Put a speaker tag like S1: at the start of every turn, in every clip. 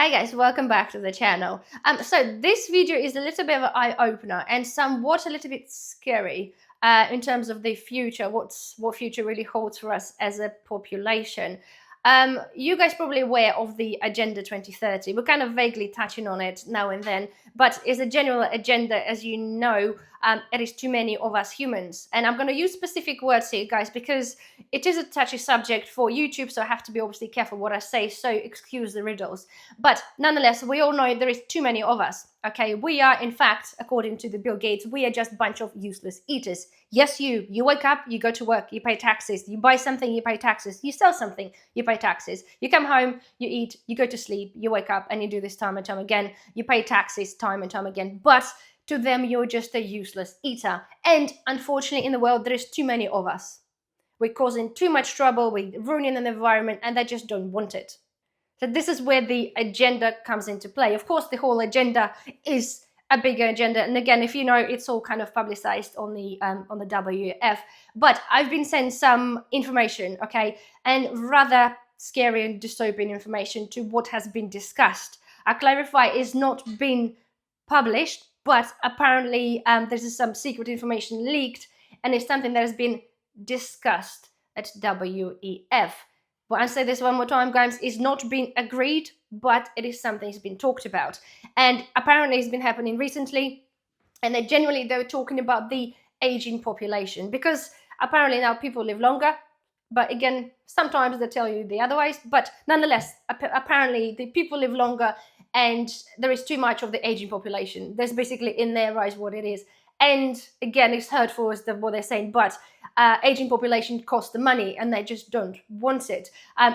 S1: Hi guys, welcome back to the channel. So this video is a little bit of an eye-opener and somewhat a little bit scary in terms of the future, what future really holds for us as a population. You guys probably aware of the Agenda 2030. We're kind of vaguely touching on it now and then, but it's a general agenda, as you know. It is too many of us humans, and I'm going to use specific words here, guys, because it is a touchy subject for YouTube, so I have to be obviously careful what I say, so excuse the riddles. But nonetheless, we all know there is too many of us. Okay, we are, in fact, according to the Bill Gates, we are just a bunch of useless eaters. Yes, you wake up, you go to work, you pay taxes, you buy something, you pay taxes, you sell something, you pay taxes, you come home, you eat, you go to sleep, you wake up, and you do this time and time again, you pay taxes time and time again. But to them, you're just a useless eater. And unfortunately, in the world, there is too many of us. We're causing too much trouble, we're ruining the environment, and they just don't want it. So this is where the agenda comes into play. Of course, the whole agenda is a bigger agenda. And again, if you know, it's all kind of publicized on the WEF. But I've been sent some information, okay, and rather scary and dystopian information to what has been discussed. I clarify, it's not been published, but apparently there's some secret information leaked, and it's something that has been discussed at WEF. Well, I'll say this one more time, guys, it's not been agreed, but it is something that's been talked about. And apparently it's been happening recently, and they were talking about the aging population, because apparently now people live longer, but again, sometimes they tell you the otherwise, but nonetheless, apparently the people live longer, and there is too much of the aging population. That's basically in their eyes what it is. And again, it's hurtful as what they're saying, but aging population costs the money, and they just don't want it.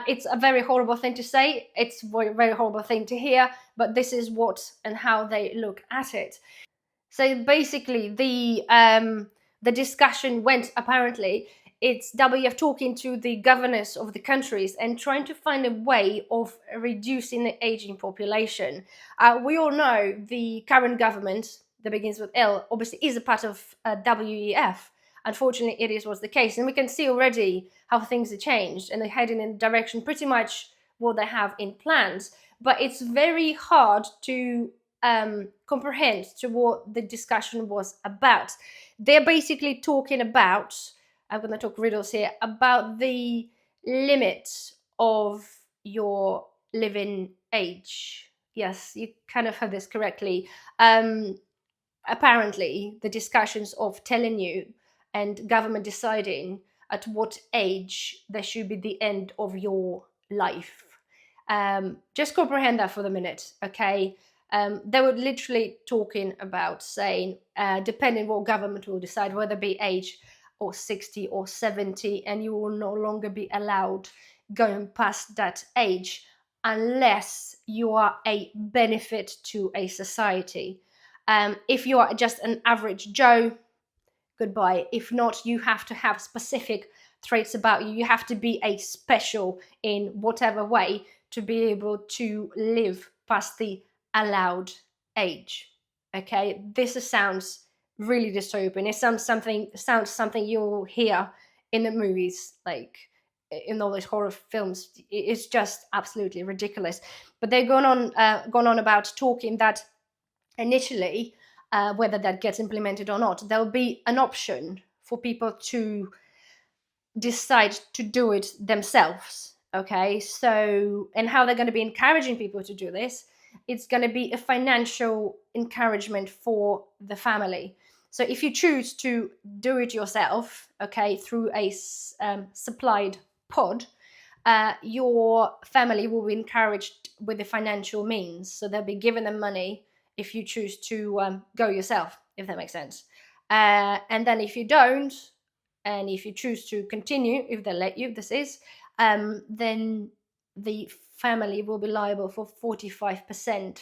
S1: It's a very horrible thing to say. It's a very, very horrible thing to hear, but this is what and how they look at it. So basically, the discussion went, apparently, it's WEF talking to the governors of the countries and trying to find a way of reducing the aging population. We all know the current government that begins with L obviously is a part of WEF. Unfortunately, it is what's the case, and we can see already how things are changed, and they're heading in the direction pretty much what they have in plans. But it's very hard to comprehend to what the discussion was about. They're basically talking about, I'm going to talk riddles here, about the limit of your living age. Yes, you kind of heard this correctly. Apparently, the discussions of telling you and government deciding at what age there should be the end of your life. Just comprehend that for the minute, okay? They were literally talking about saying, depending what government will decide, whether it be age or 60 or 70, and you will no longer be allowed going past that age unless you are a benefit to a society. If you are just an average Joe, goodbye. If not, you have to have specific traits about you. You have to be a special in whatever way to be able to live past the allowed age. Okay, this sounds really dystopian. It sounds something you'll hear in the movies, like in all these horror films. It's just absolutely ridiculous. But they're gone on about talking that initially, whether that gets implemented or not, there'll be an option for people to decide to do it themselves. Okay, so, and how they're going to be encouraging people to do this, it's going to be a financial encouragement for the family. So if you choose to do it yourself, okay, through a supplied pod, your family will be encouraged with the financial means. So they'll be giving them money if you choose to go yourself, if that makes sense. And then if you don't, and if you choose to continue, if they let you, this is, then the family will be liable for 45%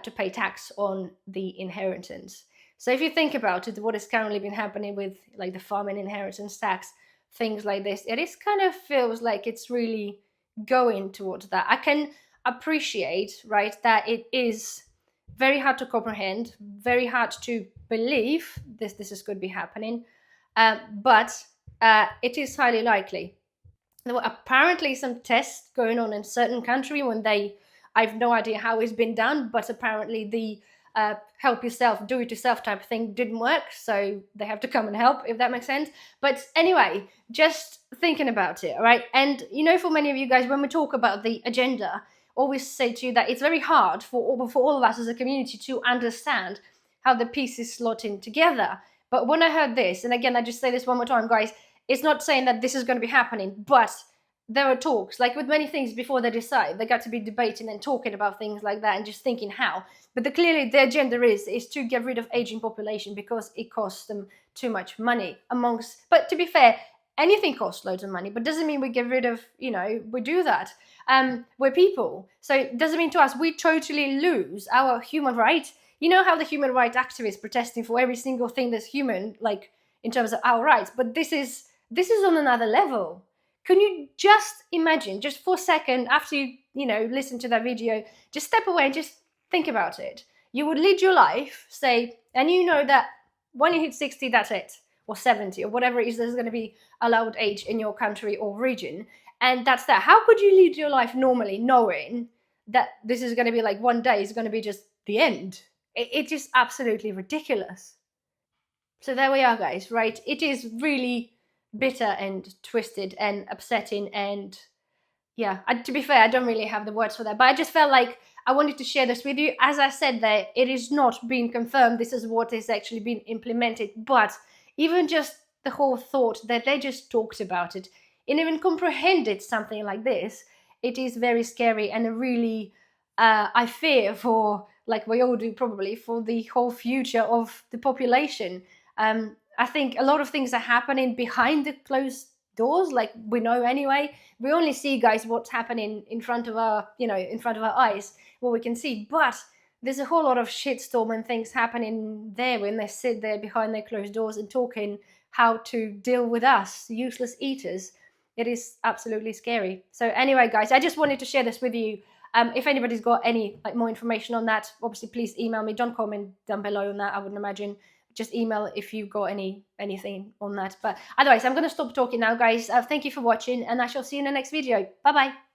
S1: to pay tax on the inheritance. So if you think about it, what has currently been happening with like the farming inheritance tax, things like this, it is kind of feels like it's really going towards that. I can appreciate, right, that it is very hard to comprehend, very hard to believe this is going to be happening, but it is highly likely. There were apparently some tests going on in certain country when they I have no idea how it's been done, but apparently the help yourself, do it yourself type of thing didn't work, so they have to come and help, if that makes sense. But anyway, just thinking about it, all right? And you know, for many of you guys, when we talk about the agenda, always say to you that it's very hard for all of us as a community to understand how the pieces slot in together. But when I heard this, and again, I just say this one more time, guys, it's not saying that this is going to be happening, but there are talks, like with many things before they decide, they got to be debating and talking about things like that and just thinking how. But clearly the agenda is to get rid of aging population because it costs them too much money amongst, but to be fair, anything costs loads of money, but doesn't mean we get rid of, you know, we do that. We're people. So it doesn't mean to us we totally lose our human right. You know how the human rights activists protesting for every single thing that's human, like in terms of our rights, but this is on another level. Can you just imagine, just for a second, after you know, listen to that video, just step away and just think about it. You would lead your life, say, and you know that when you hit 60, that's it, or 70, or whatever it is that's going to be allowed age in your country or region, and that's that. How could you lead your life normally knowing that this is going to be like one day is going to be just the end? It's just absolutely ridiculous. So there we are, guys, right? It is really bitter and twisted and upsetting, and yeah, to be fair, I don't really have the words for that, but I just felt like I wanted to share this with you. As I said there, it is not being confirmed, this is what is actually being implemented, but even just the whole thought that they just talked about it and even comprehended something like this, it is very scary, and really I fear for, like we all do probably, for the whole future of the population. I think a lot of things are happening behind the closed doors, like we know anyway. We only see, guys, what's happening in front of our, you know, in front of our eyes, what we can see. But there's a whole lot of shitstorm and things happening there when they sit there behind their closed doors and talking how to deal with us, useless eaters. It is absolutely scary. So anyway, guys, I just wanted to share this with you. If anybody's got any more information on that, obviously please email me. Don't comment down below on that, I wouldn't imagine. Just email if you've got anything on that. But otherwise, I'm going to stop talking now, guys. Thank you for watching, and I shall see you in the next video. Bye bye.